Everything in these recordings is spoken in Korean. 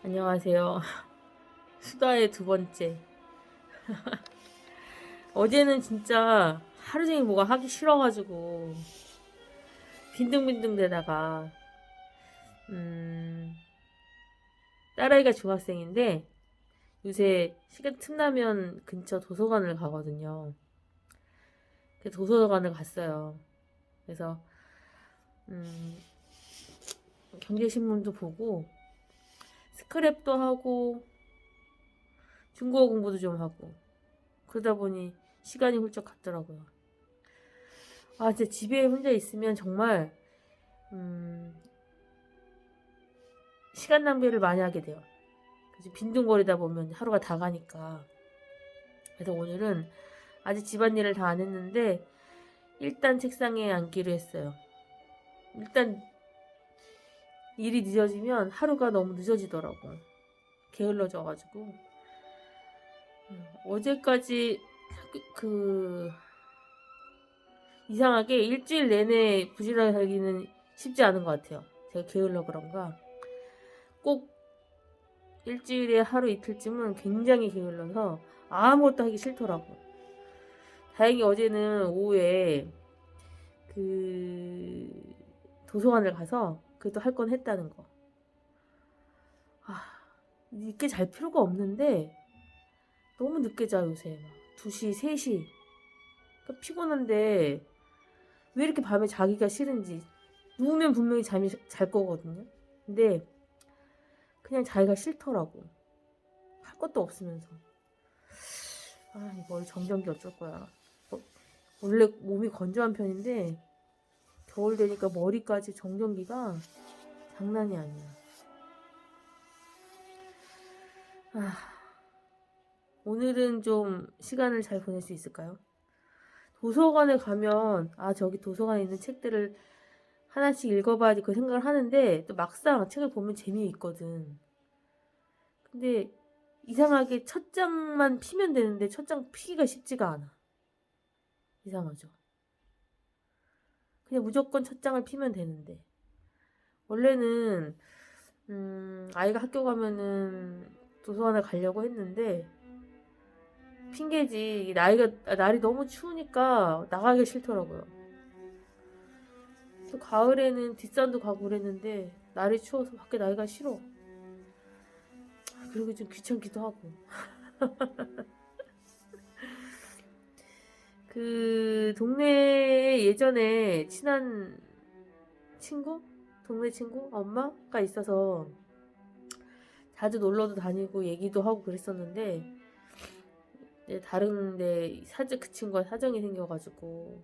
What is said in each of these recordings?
안녕하세요. 수다의 두 번째. 어제는 진짜 하루 종일 뭐가 하기 싫어가지고 빈둥빈둥 대다가 딸아이가 중학생인데 요새 시간 틈나면 근처 도서관을 가거든요. 그래서 도서관을 갔어요. 그래서 음, 경제신문도 보고 스크랩도 하고 중국어 공부도 좀 하고 그러다 보니 시간이 훌쩍 갔더라고요. 아, 진짜 집에 혼자 있으면 정말 시간 낭비를 많이 하게 돼요. 그래서 빈둥거리다 보면 하루가 다 가니까. 그래서 오늘은 아직 집안일을 다 안 했는데 일단 책상에 앉기로 했어요. 일단 일이 늦어지면 하루가 너무 늦어지더라고. 게을러져가지고. 어제까지 그 이상하게 일주일 내내 부지런히 살기는 쉽지 않은 것 같아요. 제가 게을러 그런가. 꼭 일주일에 하루 이틀쯤은 굉장히 게을러서 아무것도 하기 싫더라고. 다행히 어제는 오후에 그 도서관을 가서 그래도 할 건 했다는 거. 아, 늦게 잘 필요가 없는데 너무 늦게 자 요새 막 2시, 3시. 그러니까 피곤한데 왜 이렇게 밤에 자기가 싫은지. 누우면 분명히 잠이 잘 거거든요. 근데 그냥 자기가 싫더라고. 할 것도 없으면서. 아, 이 머리 정전기 어쩔 거야. 원래 몸이 건조한 편인데 겨울 되니까 머리까지 정전기가 장난이 아니야. 아, 오늘은 좀 시간을 잘 보낼 수 있을까요? 도서관에 가면 저기 도서관에 있는 책들을 하나씩 읽어봐야지 그 생각을 하는데 또 막상 책을 보면 재미있거든. 근데 이상하게 첫 장만 피면 되는데 첫 장 피기가 쉽지가 않아. 이상하죠. 그냥 무조건 첫 장을 피면 되는데 원래는 아이가 학교 가면은 도서관에 가려고 했는데 핑계지. 날이 너무 추우니까 나가기 싫더라고요. 또 가을에는 뒷산도 가고 그랬는데 날이 추워서 밖에 나기가 싫어. 그리고 좀 귀찮기도 하고. 그 동네에 예전에 친한 친구? 동네 친구? 엄마가 있어서 자주 놀러도 다니고 얘기도 하고 그랬었는데 다른데 그 친구가 사정이 생겨가지고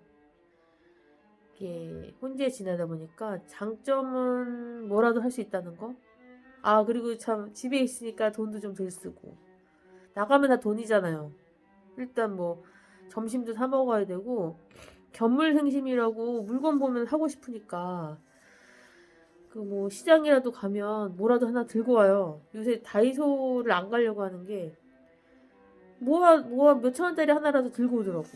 이게 혼자 지내다 보니까 장점은 뭐라도 할 수 있다는 거. 그리고 참 집에 있으니까 돈도 좀 덜 쓰고 나가면 다 돈이잖아요. 일단 뭐 점심도 사 먹어야 되고 견물생심이라고 물건 보면 사고 싶으니까 그 뭐 시장이라도 가면 뭐라도 하나 들고 와요. 요새 다이소를 안 가려고 하는 게 뭐가 몇천 원짜리 하나라도 들고 오더라고.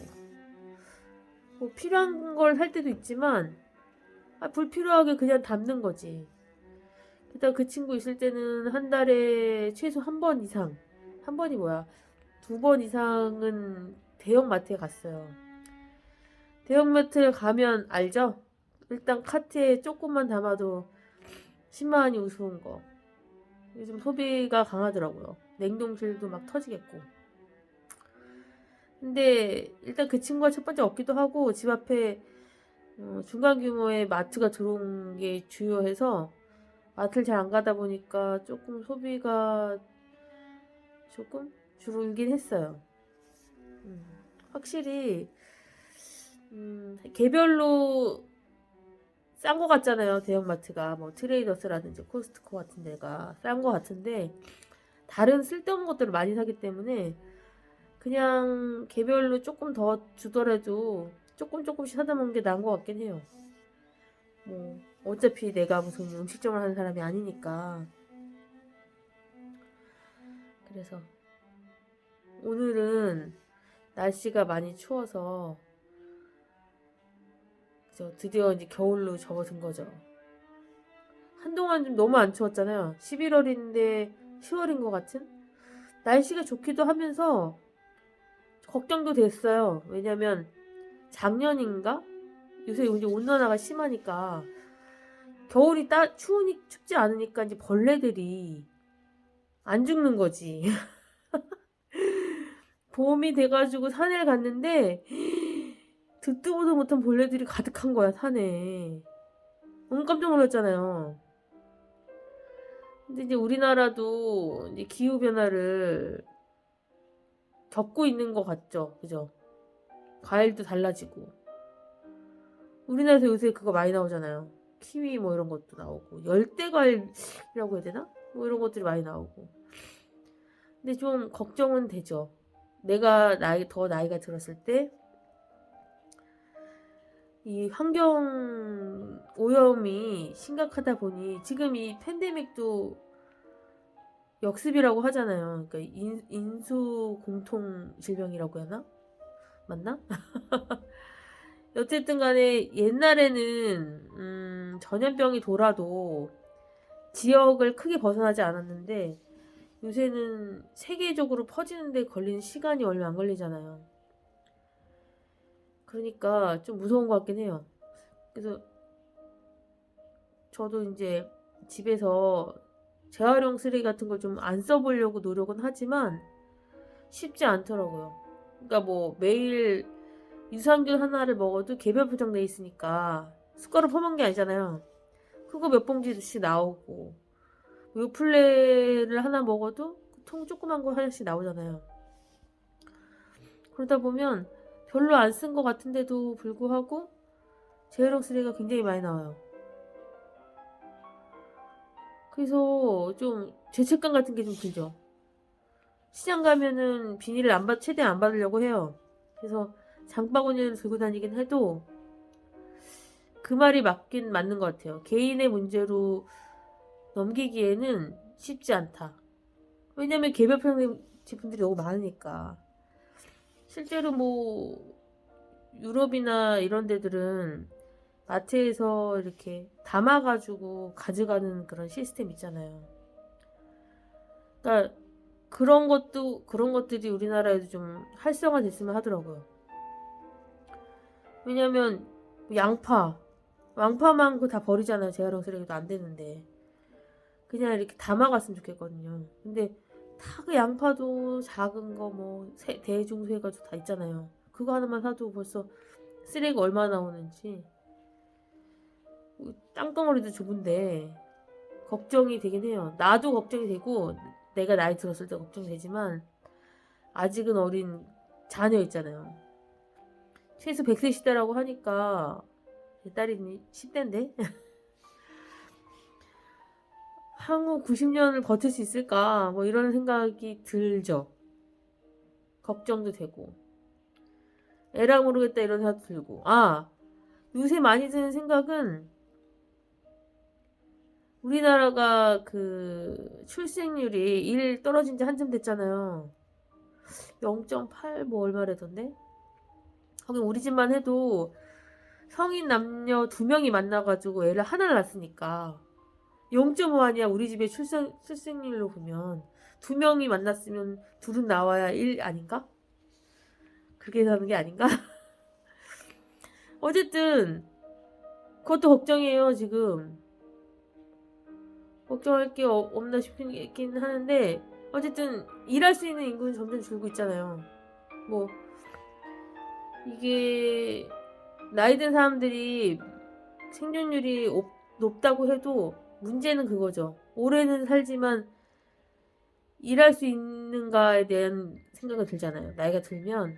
뭐 필요한 걸 살 때도 있지만 불필요하게 그냥 담는 거지. 일단 그 친구 있을 때는 한 달에 최소 한 번 이상, 한 번이 뭐야, 2번 이상은 대형마트에 갔어요. 대형마트를 가면 알죠? 일단 카트에 조금만 담아도 10만 원이 우스운 거. 요즘 소비가 강하더라고요. 냉동실도 막 터지겠고. 근데 일단 그 친구가 첫 번째 없기도 하고 집 앞에 중간 규모의 마트가 들어온 게 주요해서 마트를 잘 안 가다 보니까 조금 소비가 조금 줄긴 했어요. 확실히 개별로 싼 거 같잖아요. 대형마트가 뭐 트레이더스라든지 코스트코 같은 데가 싼 거 같은데 다른 쓸데없는 것들을 많이 사기 때문에 그냥 개별로 조금 더 주더라도 조금씩 사다 먹는 게 나은 것 같긴 해요. 뭐 어차피 내가 무슨 음식점을 하는 사람이 아니니까. 그래서 오늘은 날씨가 많이 추워서 드디어 이제 겨울로 접어든 거죠. 한동안 좀 너무 안 추웠잖아요. 11월인데 10월인 것 같은? 날씨가 좋기도 하면서 걱정도 됐어요. 왜냐면 작년인가? 요새 이제 온난화가 심하니까 겨울이 추우니 춥지 않으니까 이제 벌레들이 안 죽는 거지. 봄이 돼가지고 산에 갔는데 듣도 보도 못한 벌레들이 가득한 거야, 산에. 너무 깜짝 놀랐잖아요. 근데 이제 우리나라도 이제 기후 변화를 겪고 있는 것 같죠, 그죠? 과일도 달라지고. 우리나라에서 요새 그거 많이 나오잖아요. 키위 뭐 이런 것도 나오고, 열대 과일이라고 해야 되나? 뭐 이런 것들이 많이 나오고. 근데 좀 걱정은 되죠. 내가 더 나이가 들었을 때 이 환경 오염이 심각하다 보니 지금 이 팬데믹도 역습이라고 하잖아요. 그러니까 인수 공통 질병이라고 하나? 맞나? 어쨌든 간에 옛날에는 전염병이 돌아도 지역을 크게 벗어나지 않았는데 요새는 세계적으로 퍼지는데 걸리는 시간이 얼마 안 걸리잖아요. 그러니까 좀 무서운 것 같긴 해요. 그래서 저도 이제 집에서 재활용 쓰레기 같은 걸 좀 안 써보려고 노력은 하지만 쉽지 않더라고요. 그러니까 뭐 매일 유산균 하나를 먹어도 개별 포장돼 있으니까 숟가락 퍼먹는 게 아니잖아요. 그거 몇 봉지씩 나오고 요플레를 하나 먹어도 통 조그만 거 하나씩 나오잖아요. 그러다 보면 별로 안 쓴 것 같은데도 불구하고 재활용 쓰레기가 굉장히 많이 나와요. 그래서 좀 죄책감 같은 게 좀 들죠. 시장 가면은 비닐을 최대한 안 받으려고 해요. 그래서 장바구니를 들고 다니긴 해도 그 말이 맞는 것 같아요. 개인의 문제로 넘기기에는 쉽지 않다. 왜냐면 개별 포장 제품들이 너무 많으니까. 실제로 뭐 유럽이나 이런 데들은 마트에서 이렇게 담아가지고 가져가는 그런 시스템 있잖아요. 그러니까 그런 것들이 우리나라에도 좀 활성화됐으면 하더라고요. 왜냐면 양파만 다 버리잖아요. 재활용 쓰레기도 안 되는데. 그냥 이렇게 담아갔으면 좋겠거든요. 근데 다 그 양파도 작은 거 뭐 대중소 해가지고 다 있잖아요. 그거 하나만 사도 벌써 쓰레기가 얼마나 나오는지. 땅덩어리도 좁은데 걱정이 되긴 해요. 나도 걱정이 되고 내가 나이 들었을 때 걱정이 되지만 아직은 어린 자녀 있잖아요. 최소 100세 시대라고 하니까 제 딸이 10대인데 향후 90년을 버틸 수 있을까 뭐 이런 생각이 들죠. 걱정도 되고 에라 모르겠다 이런 생각도 들고 요새 많이 드는 생각은 우리나라가 그 출생률이 1 떨어진 지 한참 됐잖아요. 0.8 뭐 얼마라던데? 하긴 우리 집만 해도 성인 남녀 2명이 만나가지고 애를 하나를 낳았으니까 0.5 아니야. 우리 집의 출생률로 보면 2명이 만났으면 둘은 나와야 1 아닌가? 그렇게 사는 게 아닌가? 어쨌든 그것도 걱정이에요. 지금 걱정할 게 없나 싶긴 하는데 어쨌든 일할 수 있는 인구는 점점 줄고 있잖아요. 뭐 이게 나이 든 사람들이 생존율이 높다고 해도 문제는 그거죠. 올해는 살지만 일할 수 있는가에 대한 생각이 들잖아요. 나이가 들면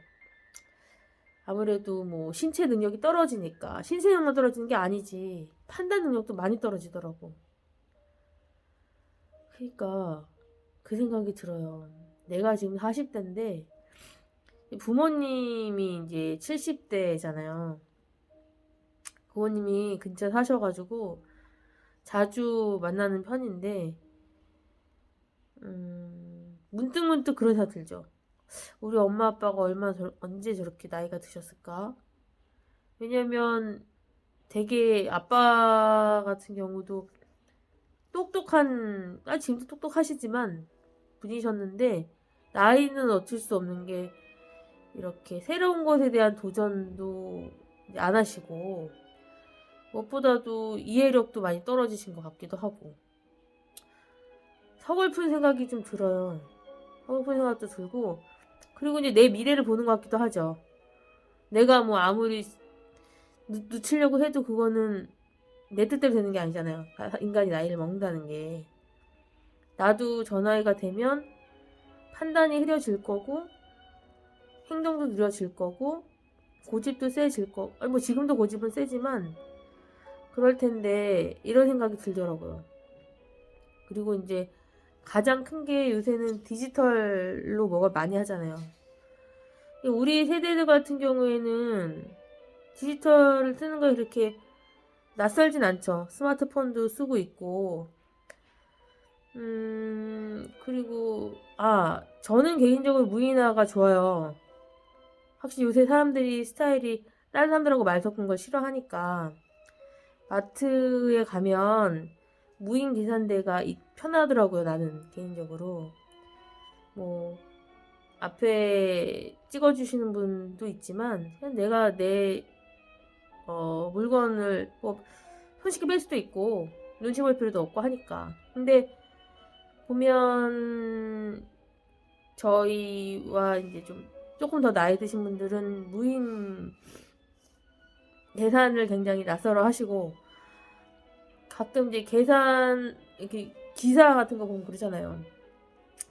아무래도 뭐 신체 능력이 떨어지니까 신체 능력 떨어지는 게 아니지 판단 능력도 많이 떨어지더라고. 그러니까 그 생각이 들어요. 내가 지금 40대인데 부모님이 이제 70대잖아요. 부모님이 근처에 사셔가지고 자주 만나는 편인데 문득문득 그런 생각 들죠. 우리 엄마 아빠가 언제 저렇게 나이가 드셨을까? 왜냐면 되게 아빠 같은 경우도 지금도 똑똑하시지만 분이셨는데 나이는 어쩔 수 없는 게 이렇게 새로운 것에 대한 도전도 이제 안 하시고 무엇보다도 이해력도 많이 떨어지신 것 같기도 하고 서글픈 생각이 좀 들어요. 서글픈 생각도 들고 그리고 이제 내 미래를 보는 것 같기도 하죠. 내가 뭐 아무리 늦추려고 해도 그거는 내 뜻대로 되는 게 아니잖아요. 인간이 나이를 먹는다는 게. 나도 저 나이가 되면 판단이 흐려질 거고 행동도 느려질 거고 고집도 세질 거고 뭐 지금도 고집은 세지만 그럴 텐데 이런 생각이 들더라고요. 그리고 이제 가장 큰 게 요새는 디지털로 뭐가 많이 하잖아요. 우리 세대들 같은 경우에는 디지털을 쓰는 거 이렇게 낯설진 않죠. 스마트폰도 쓰고 있고 그리고 저는 개인적으로 무인화가 좋아요. 확실히 요새 사람들이 스타일이 다른 사람들하고 말 섞은 걸 싫어하니까 마트에 가면 무인 계산대가 편하더라고요. 나는 개인적으로 뭐 앞에 찍어주시는 분도 있지만 그냥 내가 내 물건을 뭐 손쉽게 뺄 수도 있고 눈치 볼 필요도 없고 하니까. 근데 보면 저희와 이제 좀 조금 더 나이 드신 분들은 무인 계산을 굉장히 낯설어 하시고 가끔 이제 계산 이렇게 기사 같은 거 보면 그러잖아요.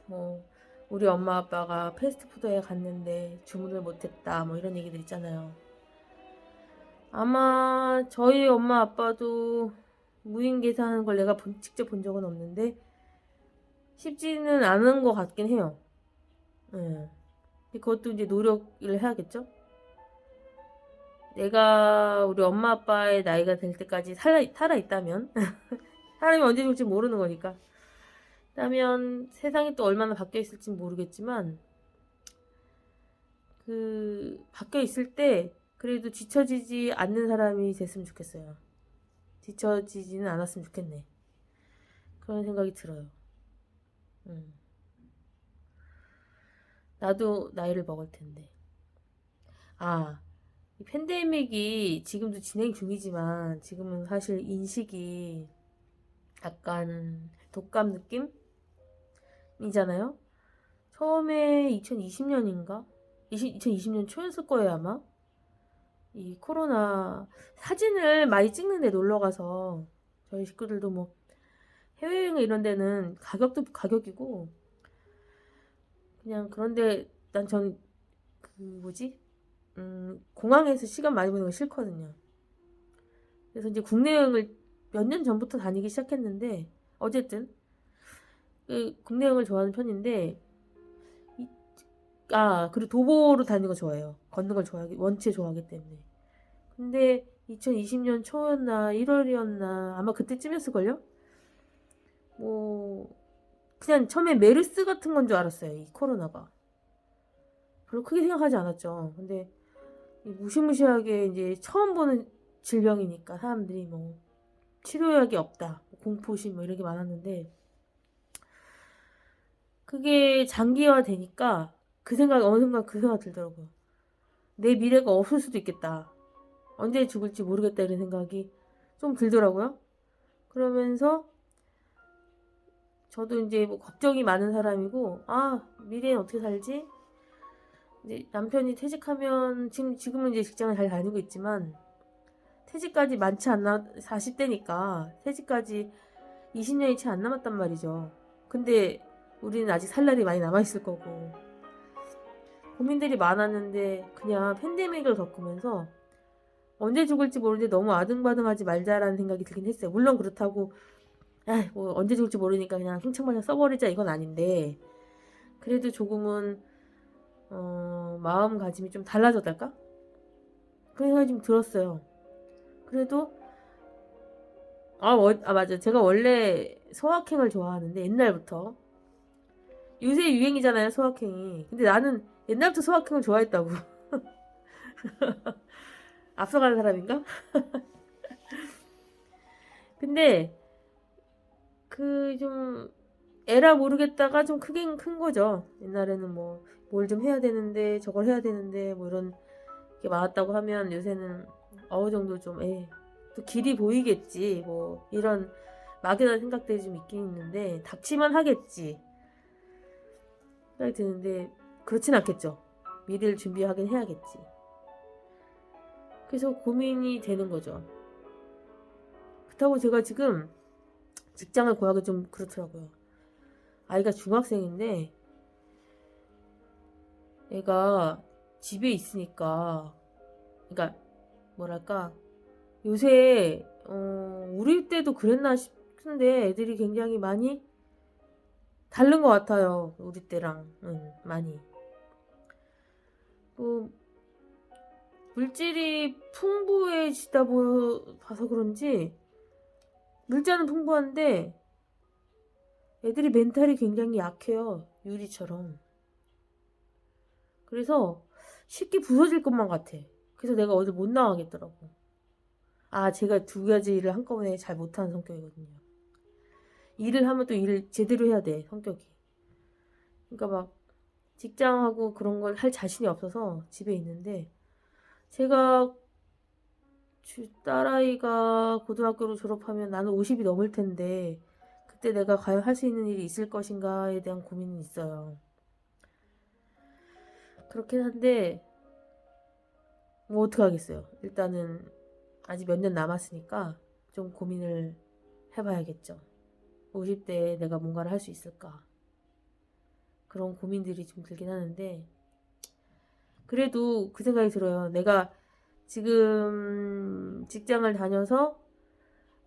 뭐 우리 엄마 아빠가 패스트푸드에 갔는데 주문을 못했다 뭐 이런 얘기들 있잖아요. 아마 저희 엄마 아빠도 무인 계산하는 걸 내가 직접 본 적은 없는데 쉽지는 않은 것 같긴 해요. 예. 그것도 이제 노력을 해야겠죠? 내가 우리 엄마 아빠의 나이가 될 때까지 살아있다면 사람이 언제 죽을지 모르는 거니까 그러면 세상이 또 얼마나 바뀌어 있을지 모르겠지만 바뀌어 있을 때 그래도 지쳐지지 않는 사람이 됐으면 좋겠어요. 지쳐지지는 않았으면 좋겠네. 그런 생각이 들어요. 나도 나이를 먹을 텐데. 이 팬데믹이 지금도 진행 중이지만 지금은 사실 인식이 약간 독감 느낌이잖아요. 처음에 2020년인가? 2020년 초였을 거예요, 아마. 이 코로나 사진을 많이 찍는데 놀러 가서 저희 식구들도 뭐 해외여행 이런 데는 가격도 가격이고 그냥 그런데 난 전 뭐지? 공항에서 시간 많이 보내는 거 싫거든요. 그래서 이제 국내 여행을 몇 년 전부터 다니기 시작했는데 어쨌든 국내 여행을 좋아하는 편인데 그리고 도보로 다니는 거 좋아해요. 걷는 걸 원체 좋아하기 때문에. 근데 2020년 초였나 1월이었나 아마 그때쯤이었을걸요? 뭐 그냥 처음에 메르스 같은 건 줄 알았어요. 이 코로나가. 별로 크게 생각하지 않았죠. 근데 무시무시하게 이제 처음 보는 질병이니까 사람들이 뭐 치료약이 없다, 공포심 뭐 이런 게 많았는데 그게 장기화 되니까 어느 순간 그 생각 들더라고요. 내 미래가 없을 수도 있겠다. 언제 죽을지 모르겠다 이런 생각이 좀 들더라고요. 그러면서 저도 이제 뭐 걱정이 많은 사람이고 미래엔 어떻게 살지? 이제 남편이 퇴직하면 지금은 이제 직장을 잘 다니고 있지만 퇴직까지 많지 않나 40대니까 퇴직까지 20년이 채 안 남았단 말이죠. 근데 우리는 아직 살 날이 많이 남아있을 거고 고민들이 많았는데 그냥 팬데믹을 겪으면서 언제 죽을지 모르는데 너무 아등바등하지 말자라는 생각이 들긴 했어요. 물론 그렇다고 뭐 언제 죽을지 모르니까 그냥 흥청망청 써버리자 이건 아닌데 그래도 조금은 마음가짐이 좀 달라졌달까? 그런 생각이 좀 들었어요. 그래도 맞아. 제가 원래 소확행을 좋아하는데 옛날부터 요새 유행이잖아요, 소확행이. 근데 나는 옛날부터 소확행을 좋아했다고. 앞서가는 사람인가? 근데 좀 에라 모르겠다가 좀 크긴 큰 거죠. 옛날에는 뭐 뭘 좀 해야 되는데 저걸 해야 되는데 뭐 이런 게 많았다고 하면 요새는 어느 정도 좀 또 길이 보이겠지 뭐 이런 막연한 생각들이 좀 있긴 있는데 닥치만 하겠지 생각이 드는데 그렇진 않겠죠. 미래를 준비하긴 해야겠지. 그래서 고민이 되는 거죠. 그렇다고 제가 지금 직장을 구하기 좀 그렇더라고요. 아이가 중학생인데 애가 집에 있으니까 그러니까 뭐랄까 요새 우리 때도 그랬나 싶은데 애들이 굉장히 많이 다른 것 같아요. 우리 때랑 많이. 물질이 풍부해지다 봐서 그런지 물자는 풍부한데 애들이 멘탈이 굉장히 약해요. 유리처럼. 그래서 쉽게 부서질 것만 같아. 그래서 내가 어디 못 나가겠더라고. 제가 두 가지 일을 한꺼번에 잘 못하는 성격이거든요. 일을 하면 또 일을 제대로 해야 돼, 성격이. 그러니까 막 직장하고 그런 걸 할 자신이 없어서 집에 있는데 제가 딸아이가 고등학교로 졸업하면 나는 50이 넘을 텐데 그때 내가 과연 할 수 있는 일이 있을 것인가에 대한 고민은 있어요. 그렇긴 한데 뭐 어떡하겠어요. 일단은 아직 몇 년 남았으니까 좀 고민을 해봐야겠죠. 50대에 내가 뭔가를 할 수 있을까. 그런 고민들이 좀 들긴 하는데 그래도 그 생각이 들어요. 내가 지금 직장을 다녀서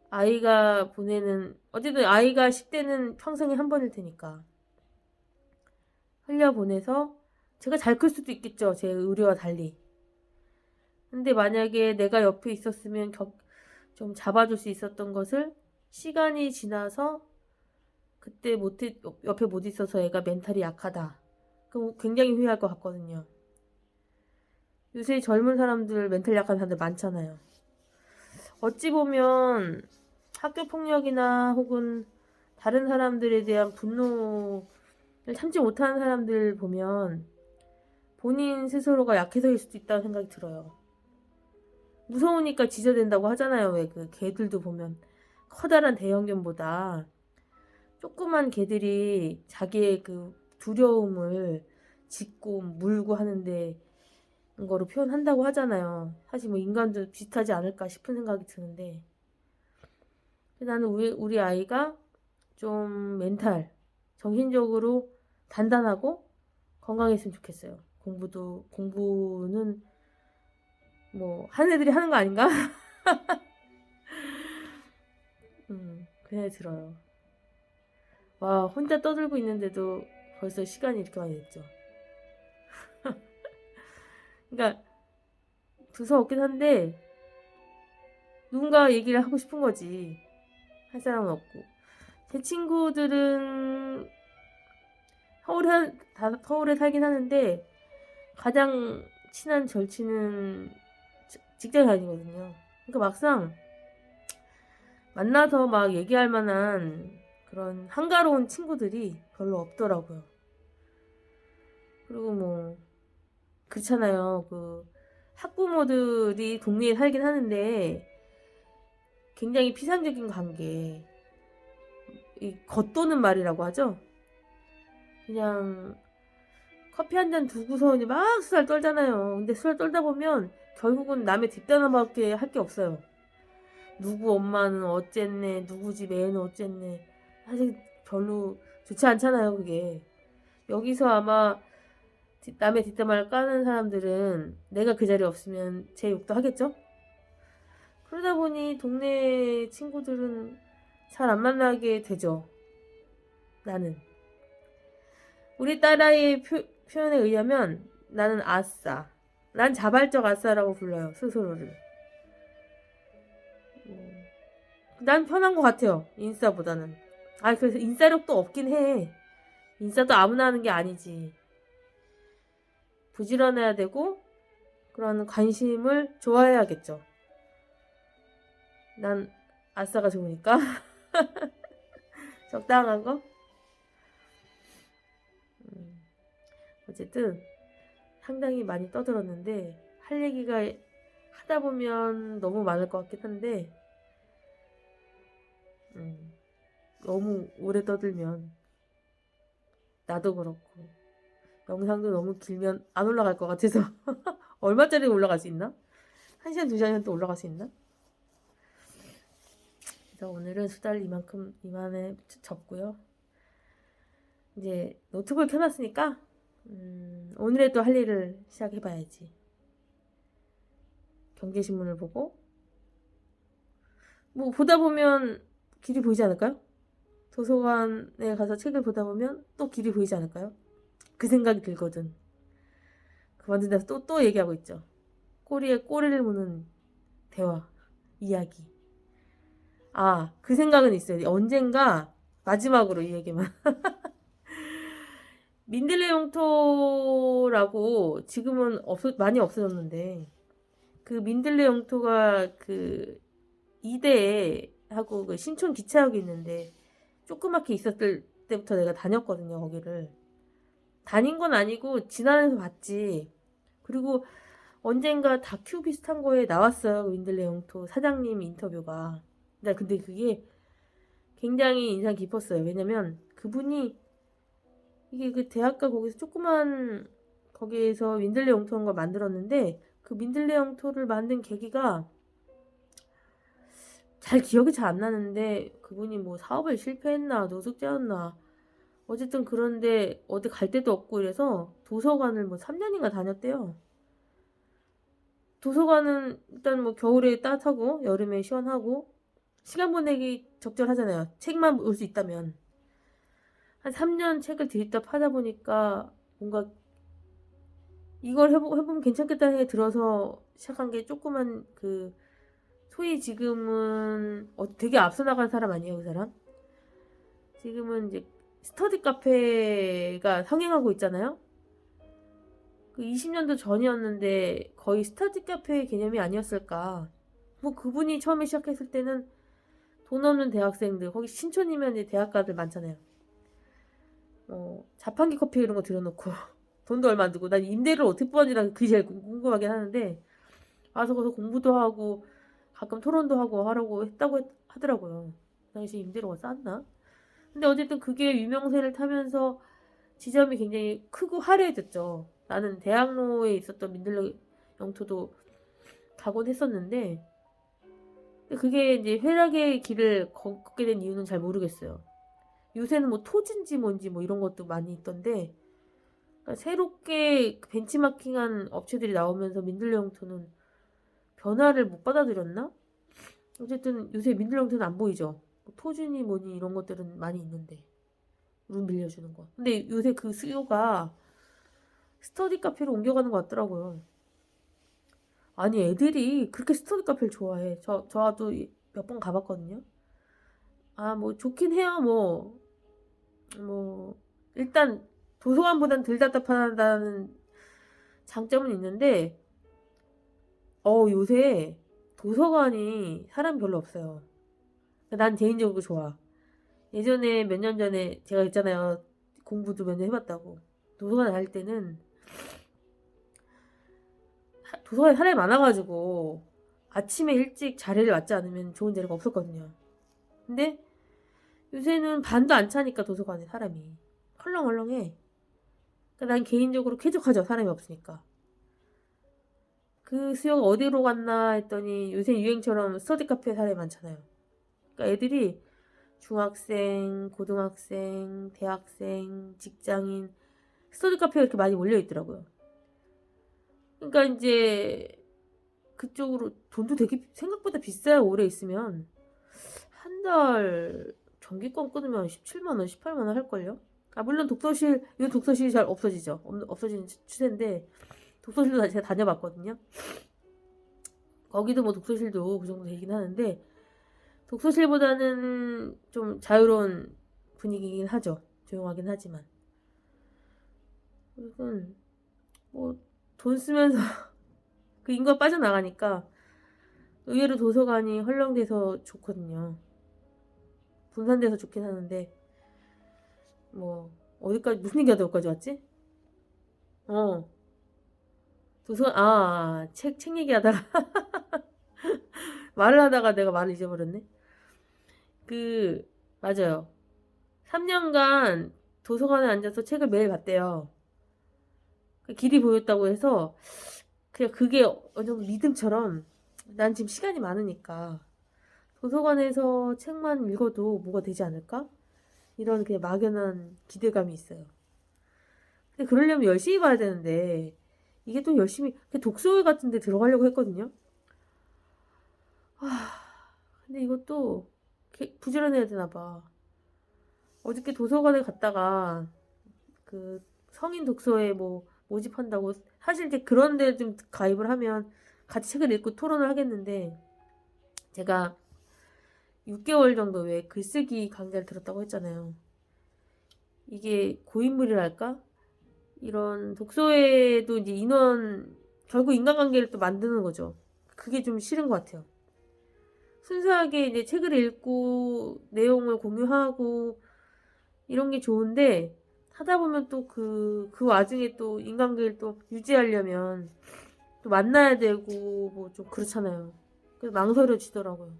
아이가 보내는 어쨌든 아이가 10대는 평생에 한 번일 테니까 흘려보내서 제가 잘 클 수도 있겠죠. 제 의뢰와 달리. 근데 만약에 내가 옆에 있었으면 좀 잡아줄 수 있었던 것을 시간이 지나서 그때 옆에 못 있어서 애가 멘탈이 약하다. 그럼 굉장히 후회할 것 같거든요. 요새 젊은 사람들 멘탈 약한 사람들 많잖아요. 어찌 보면 학교 폭력이나 혹은 다른 사람들에 대한 분노를 참지 못하는 사람들 보면 본인 스스로가 약해서일 수도 있다는 생각이 들어요. 무서우니까 지저댄다고 하잖아요. 왜 그 개들도 보면 커다란 대형견보다 조그만 개들이 자기의 그 두려움을 짖고 물고 하는데 거로 표현한다고 하잖아요. 사실 뭐 인간도 비슷하지 않을까 싶은 생각이 드는데 나는 우리 아이가 좀 정신적으로 단단하고 건강했으면 좋겠어요. 공부는 뭐 하는 애들이 하는 거 아닌가? 그 생각이 들어요. 와, 혼자 떠들고 있는데도 벌써 시간이 이렇게 많이 됐죠. 그러니까 두서없긴 한데 누군가 얘기를 하고 싶은 거지. 할 사람은 없고. 제 친구들은 서울에 살긴 하는데 가장 친한 절친은 직장에 다니거든요. 그러니까 막상 만나서 막 얘기할 만한 그런 한가로운 친구들이 별로 없더라고요. 그리고 뭐 그렇잖아요. 그 학부모들이 동네에 살긴 하는데 굉장히 피상적인 관계, 이 겉도는 말이라고 하죠. 그냥 커피 한 잔 두고서 막 수다 떨잖아요. 근데 수다 떨다 보면 결국은 남의 뒷담화밖에 할 게 없어요. 누구 엄마는 어쨌네, 누구 집 애는 어쨌네. 사실 별로 좋지 않잖아요, 그게. 여기서 아마 남의 뒷담화를 까는 사람들은 내가 그 자리에 없으면 제 욕도 하겠죠? 그러다 보니 동네 친구들은 잘 안 만나게 되죠. 나는. 우리 딸아이의 표현에 의하면 나는 아싸. 난 자발적 아싸라고 불러요, 스스로를. 난 편한 것 같아요, 인싸보다는. 그래서 인싸력도 없긴 해. 인싸도 아무나 하는 게 아니지. 부지런해야 되고, 그런 관심을 좋아해야겠죠. 난 아싸가 좋으니까. 적당한 거? 어쨌든 상당히 많이 떠들었는데 할 얘기가 하다 보면 너무 많을 것 같긴 한데 너무 오래 떠들면 나도 그렇고 영상도 너무 길면 안 올라갈 것 같아서 얼마짜리 올라갈 수 있나? 1시간 2시간 또 올라갈 수 있나? 그래서 오늘은 수다를 이만에 접고요. 이제 노트북을 켜놨으니까 오늘의 또 할 일을 시작해봐야지. 경제신문을 보고 뭐 보다 보면 길이 보이지 않을까요? 도서관에 가서 책을 보다 보면 또 길이 보이지 않을까요? 그 생각이 들거든. 그만둔 데서 또 얘기하고 있죠. 꼬리에 꼬리를 무는 대화, 이야기. 아, 그 생각은 있어요. 언젠가 마지막으로 이 얘기만. 민들레 영토라고 지금은 많이 없어졌는데 그 민들레 영토가 그 이대에 하고 그 신촌 기차역이 있는데 조그맣게 있었을 때부터 내가 다녔거든요. 거기를 다닌 건 아니고 지나면서 봤지. 그리고 언젠가 다큐 비슷한 거에 나왔어요. 민들레 영토 사장님 인터뷰가. 근데 그게 굉장히 인상 깊었어요. 왜냐면 그분이 이게 그 대학가 거기서 조그만 거기에서 민들레 영토인 걸 만들었는데 그 민들레 영토를 만든 계기가 잘 기억이 잘 안 나는데 그분이 뭐 사업을 실패했나 노숙자였나 어쨌든 그런데 어디 갈 데도 없고 이래서 도서관을 뭐 3년인가 다녔대요. 도서관은 일단 뭐 겨울에 따뜻하고 여름에 시원하고 시간 보내기 적절하잖아요. 책만 볼 수 있다면. 한 3년 책을 들이다 파다 보니까 뭔가 이걸 해보면 괜찮겠다는 생각이 들어서 시작한 게 조그만 그 소위 지금은 되게 앞서 나간 사람 아니에요, 그 사람? 지금은 이제 스터디 카페가 성행하고 있잖아요. 그 20년도 전이었는데 거의 스터디 카페 개념이 아니었을까. 뭐 그분이 처음에 시작했을 때는 돈 없는 대학생들, 거기 신촌이면 이제 대학가들 많잖아요. 자판기 커피 이런 거 들여놓고 돈도 얼마 안 들고 난 임대를 어떻게 뽑았는지 그게 제일 궁금하긴 하는데 와서 거기서 공부도 하고 가끔 토론도 하고 하라고 했다고 하더라고요. 그 당시 임대료가 쌌나? 근데 어쨌든 그게 유명세를 타면서 지점이 굉장히 크고 화려해졌죠. 나는 대학로에 있었던 민들레 영토도 가곤 했었는데 그게 이제 회락의 길을 걷게 된 이유는 잘 모르겠어요. 요새는 뭐 토지인지 뭔지 뭐 이런 것도 많이 있던데 그러니까 새롭게 벤치마킹한 업체들이 나오면서 민들레 영토는 변화를 못 받아들였나? 어쨌든 요새 민들레 영토는 안 보이죠. 뭐 토준이 뭐니 이런 것들은 많이 있는데 룸 빌려주는 거. 근데 요새 그 수요가 스터디 카페로 옮겨가는 것 같더라고요. 아니 애들이 그렇게 스터디 카페를 좋아해. 저도 몇 번 가봤거든요. 아 뭐 좋긴 해요. 뭐 일단 도서관보단 덜 답답하다는 장점은 있는데 요새 도서관이 사람 별로 없어요. 난 개인적으로 좋아. 예전에 몇 년 전에 제가 있잖아요. 공부도 몇 년 해봤다고. 도서관 다닐 때는 도서관에 사람이 많아가지고 아침에 일찍 자리를 맞지 않으면 좋은 자리가 없었거든요. 근데 요새는 반도 안 차니까 도서관에 사람이 헐렁헐렁해. 그러니까 난 개인적으로 쾌적하죠. 사람이 없으니까. 그 수요가 어디로 갔나 했더니 요새 유행처럼 스터디 카페에 사람이 많잖아요. 그러니까 애들이 중학생, 고등학생, 대학생, 직장인 스터디 카페가 이렇게 많이 몰려 있더라고요. 그러니까 이제 그쪽으로 돈도 되게 생각보다 비싸요. 오래 있으면 한 달 전기권 끊으면 17만 원, 18만 원 할걸요. 아 물론 이건 독서실이 잘 없어지죠. 없어지는 추세인데 독서실도 제가 다녀봤거든요. 거기도 뭐 독서실도 그 정도 되긴 하는데 독서실보다는 좀 자유로운 분위기긴 하죠. 조용하긴 하지만. 그리고 뭐 돈 쓰면서 그 인구가 빠져나가니까 의외로 도서관이 헐렁돼서 좋거든요. 분산돼서 좋긴 하는데 뭐 어디까지 무슨 얘기하다 여기까지 왔지? 어, 책 얘기하다가, 말을 하다가 내가 말을 잊어버렸네. 그, 맞아요. 3년간 도서관에 앉아서 책을 매일 봤대요. 그 길이 보였다고 해서, 그냥 그게 어느 정도 믿음처럼, 난 지금 시간이 많으니까, 도서관에서 책만 읽어도 뭐가 되지 않을까? 이런 그냥 막연한 기대감이 있어요. 근데 그러려면 열심히 봐야 되는데, 이게 또 열심히, 독서회 같은 데 들어가려고 했거든요? 근데 이것도 부지런해야 되나 봐. 어저께 도서관에 갔다가 그 성인 독서회 뭐 모집한다고 사실 이제 그런 데 좀 가입을 하면 같이 책을 읽고 토론을 하겠는데 제가 6개월 정도 왜 글쓰기 강좌를 들었다고 했잖아요. 이게 고인물이랄까? 이런 독서회도 이제 결국 인간관계를 또 만드는 거죠. 그게 좀 싫은 것 같아요. 순수하게 이제 책을 읽고 내용을 공유하고 이런 게 좋은데 하다 보면 또 그 와중에 또 인간관계를 또 유지하려면 또 만나야 되고 뭐 좀 그렇잖아요. 그래서 망설여지더라고요.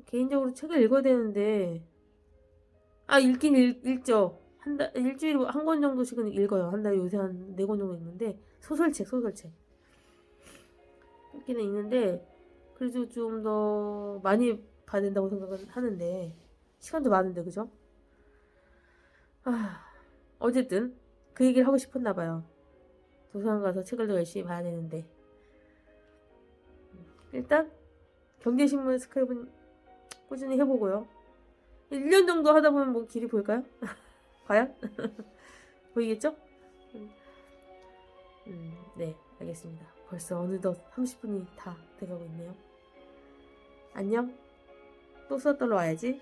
개인적으로 책을 읽어야 되는데 읽긴 읽죠. 일주일에 한 권 정도씩은 읽어요. 한 달에 요새 한 4권 정도 읽는데 소설책 읽기는 읽는데 그래도 좀 더 많이 봐야 된다고 생각은 하는데 시간도 많은데 그죠? 어쨌든 그 얘기를 하고 싶었나 봐요. 도서관 가서 책을 더 열심히 봐야 되는데 일단 경제신문 스크랩은 꾸준히 해보고요. 1년 정도 하다 보면 뭐 길이 보일까요? 과연? 보이겠죠? 네, 알겠습니다. 벌써 어느덧 30분이 다 돼가고 있네요. 안녕. 또 수업 들러 와야지.